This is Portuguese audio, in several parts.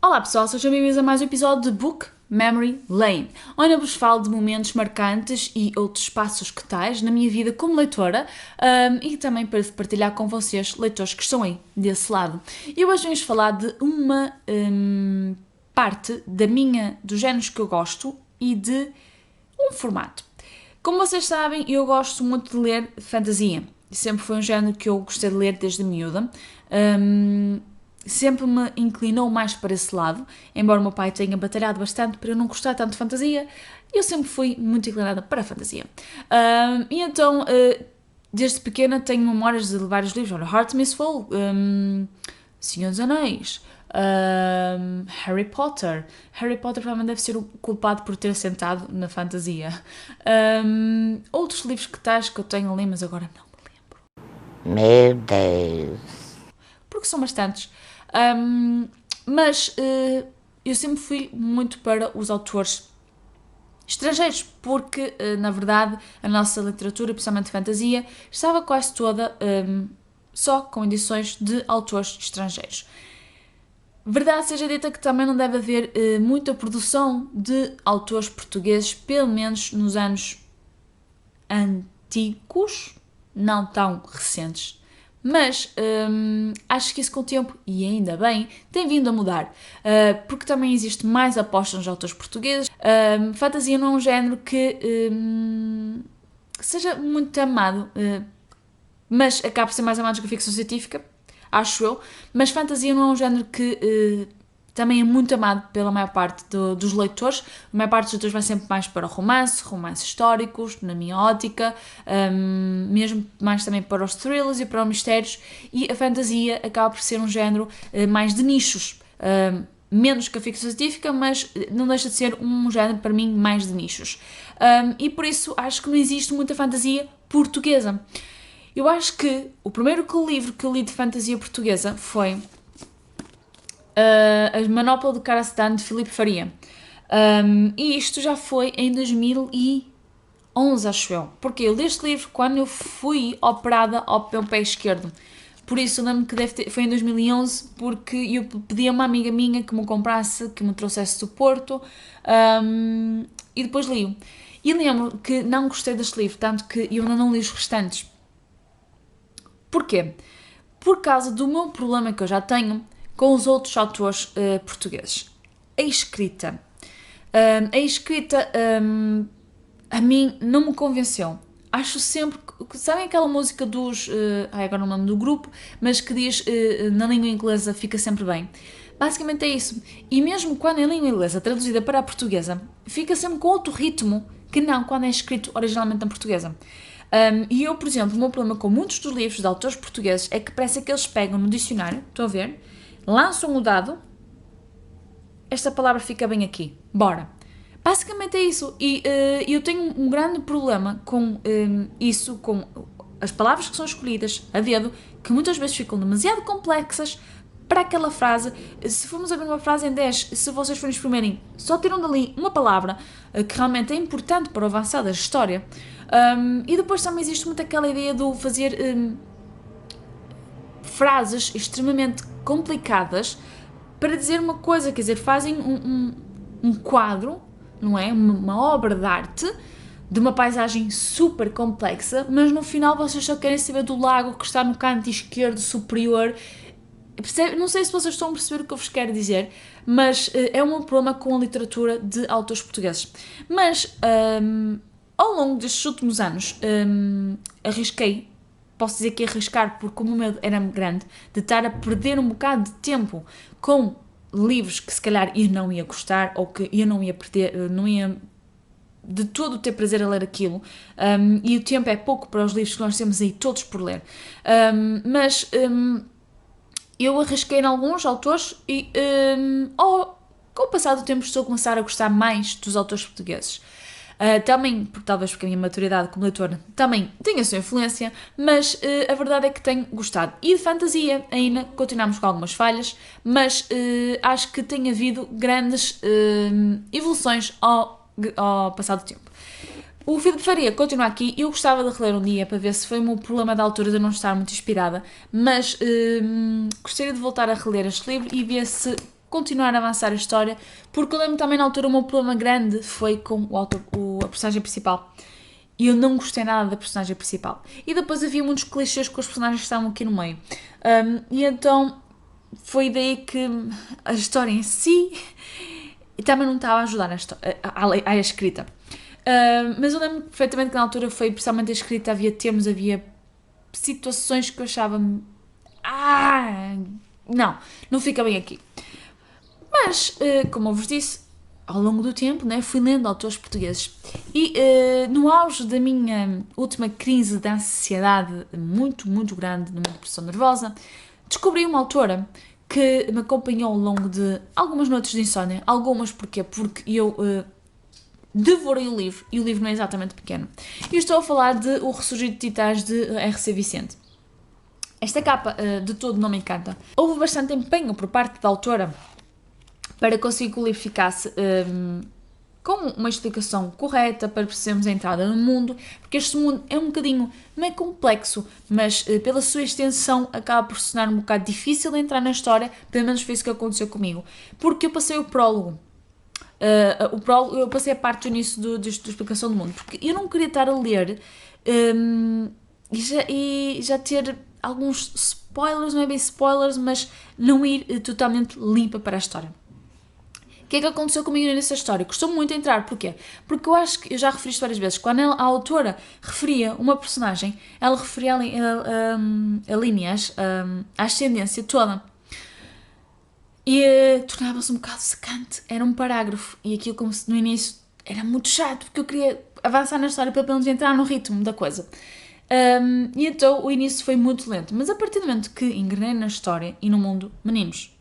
Olá pessoal, sejam bem-vindos a mais um episódio de Book Memory Lane, onde eu vos falo de momentos marcantes e outros passos que tais na minha vida como leitora e também para partilhar com vocês, leitores que estão aí desse lado. E hoje vamos falar de uma parte dos géneros que eu gosto e de um formato. Como vocês sabem, eu gosto muito de ler fantasia. Sempre foi um género que eu gostei de ler desde miúda. Sempre me inclinou mais para esse lado, embora o meu pai tenha batalhado bastante para eu não gostar tanto de fantasia, eu sempre fui muito inclinada para a fantasia. E então, desde pequena tenho memórias de vários livros, olha, Artemis Fowl, Senhor dos Anéis, Harry Potter. Harry Potter provavelmente deve ser o culpado por ter sentado na fantasia. Outros livros que tais que eu tenho ali, mas agora não me lembro. Meu Deus. Porque são bastantes. Mas eu sempre fui muito para os autores estrangeiros, porque, na verdade, a nossa literatura, principalmente fantasia, estava quase toda só com edições de autores estrangeiros. Verdade seja dita que também não deve haver muita produção de autores portugueses, pelo menos nos anos antigos, não tão recentes. Mas acho que isso com o tempo, e ainda bem, tem vindo a mudar, porque também existe mais aposta nos autores portugueses. Fantasia não é um género que seja muito amado, mas acaba por ser mais amado do que a ficção científica, acho eu, mas fantasia não é um género que também é muito amado pela maior parte dos leitores. A maior parte dos leitores vai sempre mais para o romances históricos, na minha ótica, mesmo mais também para os thrillers e para os mistérios, e a fantasia acaba por ser um género mais de nichos, menos que a ficção científica, mas não deixa de ser um género para mim mais de nichos. E por isso acho que não existe muita fantasia portuguesa. Eu acho que o primeiro livro que eu li de fantasia portuguesa foi A Manopla do Karastan, de Filipe Faria. E isto já foi em 2011, acho eu. Porque eu li este livro quando eu fui operada ao meu pé esquerdo. Por isso eu lembro que foi em 2011, porque eu pedi a uma amiga minha que me comprasse, que me trouxesse do Porto, e depois li-o. E lembro que não gostei deste livro, tanto que eu ainda não li os restantes. Porquê? Por causa do meu problema que eu já tenho com os outros autores portugueses. A escrita. A mim não me convenceu. Acho sempre que sabem aquela música dos... agora não me lembro do grupo, mas que diz na língua inglesa fica sempre bem. Basicamente é isso. E mesmo quando é em língua inglesa traduzida para a portuguesa, fica sempre com outro ritmo que não quando é escrito originalmente em portuguesa. E eu, por exemplo, o meu problema com muitos dos livros de autores portugueses é que parece que eles pegam no dicionário, estão a ver? Lançam o dado, esta palavra fica bem aqui, bora. Basicamente é isso, e eu tenho um grande problema com isso, com as palavras que são escolhidas a dedo, que muitas vezes ficam demasiado complexas para aquela frase. Se formos abrir uma frase em 10, se vocês forem exprimirem, só tiram dali uma palavra que realmente é importante para o avançar da história. E depois também existe muito aquela ideia de fazer frases extremamente complicadas para dizer uma coisa, quer dizer, fazem um quadro, não é? Uma obra de arte de uma paisagem super complexa, mas no final vocês só querem saber do lago que está no canto esquerdo superior. Não sei se vocês estão a perceber o que eu vos quero dizer, mas é um problema com a literatura de autores portugueses. Mas ao longo destes últimos anos arrisquei, posso dizer que arriscar, porque o meu medo era grande de estar a perder um bocado de tempo com livros que se calhar eu não ia gostar, ou que eu não ia perder, não ia de todo ter prazer a ler aquilo, e o tempo é pouco para os livros que nós temos aí todos por ler. Mas eu arrisquei em alguns autores e com o passar do tempo estou a começar a gostar mais dos autores portugueses. Também, talvez porque a minha maturidade como leitora também tem a sua influência, mas a verdade é que tenho gostado. E de fantasia ainda continuamos com algumas falhas, mas acho que tem havido grandes evoluções ao passar do tempo. O Filipe Faria continua aqui, eu gostava de reler um dia para ver se foi o meu problema da altura de eu não estar muito inspirada, mas gostaria de voltar a reler este livro e ver se continuar a avançar a história, porque eu lembro também na altura o meu problema grande foi com a personagem principal. E eu não gostei nada da personagem principal. E depois havia muitos clichês com os personagens que estavam aqui no meio. E então foi daí que a história em si também não estava a ajudar a escrita. Mas eu lembro perfeitamente que na altura foi principalmente a escrita, havia termos, havia situações que eu achava... não fica bem aqui. Mas, como eu vos disse, ao longo do tempo, né, fui lendo autores portugueses. E no auge da minha última crise de ansiedade muito, muito grande, numa depressão nervosa, descobri uma autora que me acompanhou ao longo de algumas noites de insónia. Algumas, porquê? Porque eu devorei o livro, e o livro não é exatamente pequeno. E estou a falar de O Ressurgir de Titãs, de R.C. Vicente. Esta capa de todo não me encanta. Houve bastante empenho por parte da autora para conseguir que o livro ficasse com uma explicação correta, para percebermos a entrada no mundo, porque este mundo é um bocadinho, não é complexo, mas pela sua extensão acaba por se tornar um bocado difícil de entrar na história, pelo menos foi isso que aconteceu comigo, porque eu passei o prólogo, eu passei a parte do início da explicação do mundo, porque eu não queria estar a ler e já ter alguns spoilers, não é bem spoilers, mas não ir totalmente limpa para a história. O que é que aconteceu comigo nessa história? Custou muito entrar, porquê? Porque eu acho que, eu já referi isto várias vezes, quando a autora referia uma personagem, ela referia a linhas, a ascendência toda. E tornava-se um bocado secante, era um parágrafo, e aquilo como se no início era muito chato, porque eu queria avançar na história para pelo menos entrar no ritmo da coisa. E então o início foi muito lento, mas a partir do momento que engrenei na história e no mundo, meninos,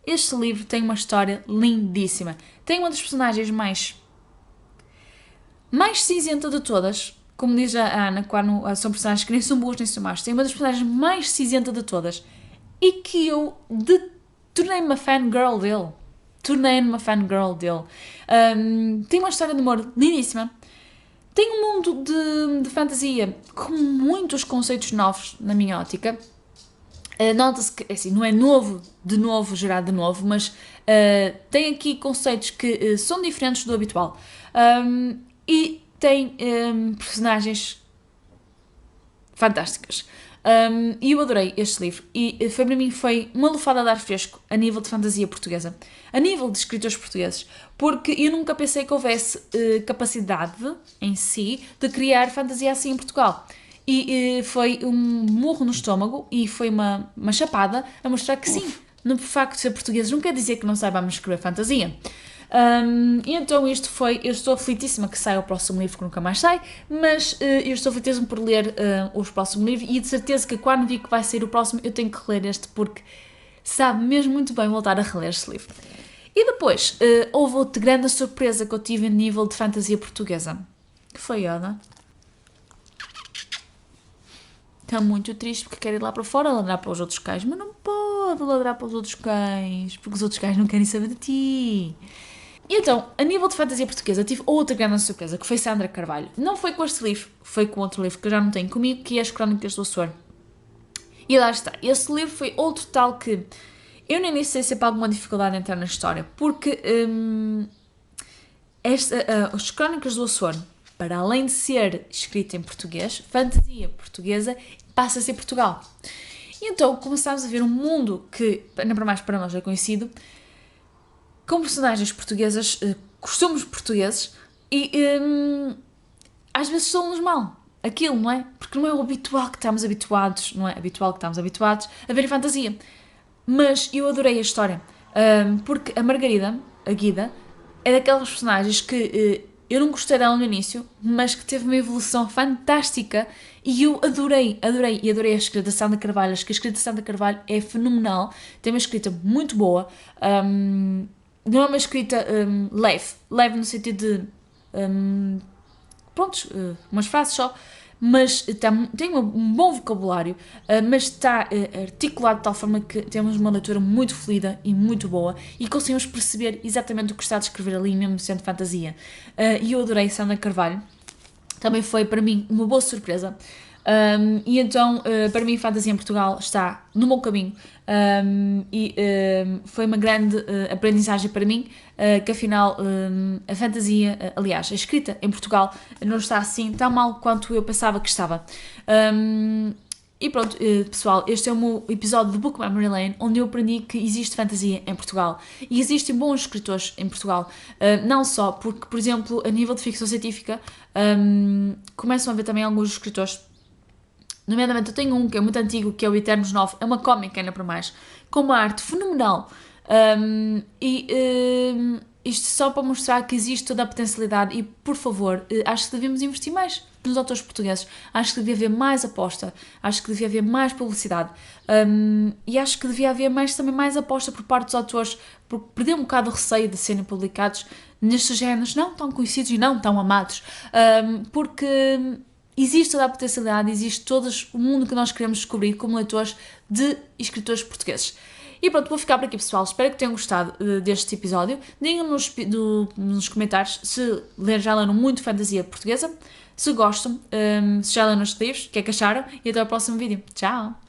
este livro tem uma história lindíssima. Tem uma das personagens mais cinzenta de todas, como diz a Ana, quando são personagens que nem são boas nem são más. Tem uma das personagens mais cinzenta de todas e que eu tornei-me uma fangirl dele. Tem uma história de amor lindíssima. Tem um mundo de fantasia com muitos conceitos novos, na minha ótica. Nota-se que, assim, não é gerado de novo, mas tem aqui conceitos que são diferentes do habitual. E tem personagens fantásticas. E eu adorei este livro. E para mim foi uma lufada de ar fresco a nível de fantasia portuguesa. A nível de escritores portugueses. Porque eu nunca pensei que houvesse capacidade em si de criar fantasia assim em Portugal. E foi um murro no estômago e foi uma chapada a mostrar que sim, no facto de ser portugueses não quer dizer que não saibamos escrever fantasia. E então eu estou aflitíssima que saia o próximo livro que nunca mais sai, mas eu estou aflitíssima por ler os próximos livros e de certeza que quando vi que vai sair o próximo eu tenho que reler este porque sabe mesmo muito bem voltar a reler este livro. E depois houve outra grande surpresa que eu tive a nível de fantasia portuguesa, que foi Ana. Está muito triste porque quer ir lá para fora ladrar para os outros cães, mas não pode ladrar para os outros cães, porque os outros cães não querem saber de ti. E então, a nível de fantasia portuguesa, tive outra grande surpresa, que foi Sandra Carvalho. Não foi com este livro, foi com outro livro que eu já não tenho comigo, que é As Crónicas do Açor. E lá está, esse livro foi outro tal que eu nem sei sempre alguma dificuldade em entrar na história, porque As Crónicas do Açor, para além de ser escrita em português, fantasia portuguesa, passa a ser Portugal. E então começámos a ver um mundo que, ainda para mais para nós, é conhecido, com personagens portuguesas, costumes portugueses, e às vezes somos mal. Aquilo, não é? Porque não é o habitual que estamos habituados, não é habitual que estamos habituados a ver em fantasia. Mas eu adorei a história, porque a Margarida, a Guida, é daquelas personagens que eu não gostei dela no início, mas que teve uma evolução fantástica e eu adorei a escrita da Sandra Carvalho. Acho que a escrita da Sandra Carvalho é fenomenal, tem uma escrita muito boa, não é uma escrita leve no sentido de, umas frases só, mas tem um bom vocabulário, mas está articulado de tal forma que temos uma leitura muito fluida e muito boa e conseguimos perceber exatamente o que está a descrever ali, mesmo sendo fantasia. E eu adorei Sandra Carvalho, também foi para mim uma boa surpresa. E então, para mim, fantasia em Portugal está no meu caminho, foi uma grande aprendizagem para mim, que afinal a fantasia, aliás, a escrita em Portugal não está assim tão mal quanto eu pensava que estava. E pronto, pessoal, este é o meu episódio de Book Memory Lane, onde eu aprendi que existe fantasia em Portugal e existem bons escritores em Portugal, não só porque, por exemplo, a nível de ficção científica, começam a ver também alguns escritores. Nomeadamente, eu tenho um que é muito antigo, que é o Eternos 9, é uma cómica ainda para mais, com uma arte fenomenal. Isto só para mostrar que existe toda a potencialidade e, por favor, acho que devemos investir mais nos autores portugueses. Acho que devia haver mais aposta, acho que devia haver mais publicidade, e acho que devia haver também mais aposta por parte dos autores, porque perder um bocado o receio de serem publicados nestes géneros não tão conhecidos e não tão amados, porque existe toda a potencialidade, existe todo o mundo que nós queremos descobrir como leitores de escritores portugueses. E pronto, vou ficar por aqui, pessoal. Espero que tenham gostado deste episódio. Digam nos comentários se já leram muito fantasia portuguesa, se gostam, se já leram os livros, o que é que acharam, e até ao próximo vídeo. Tchau!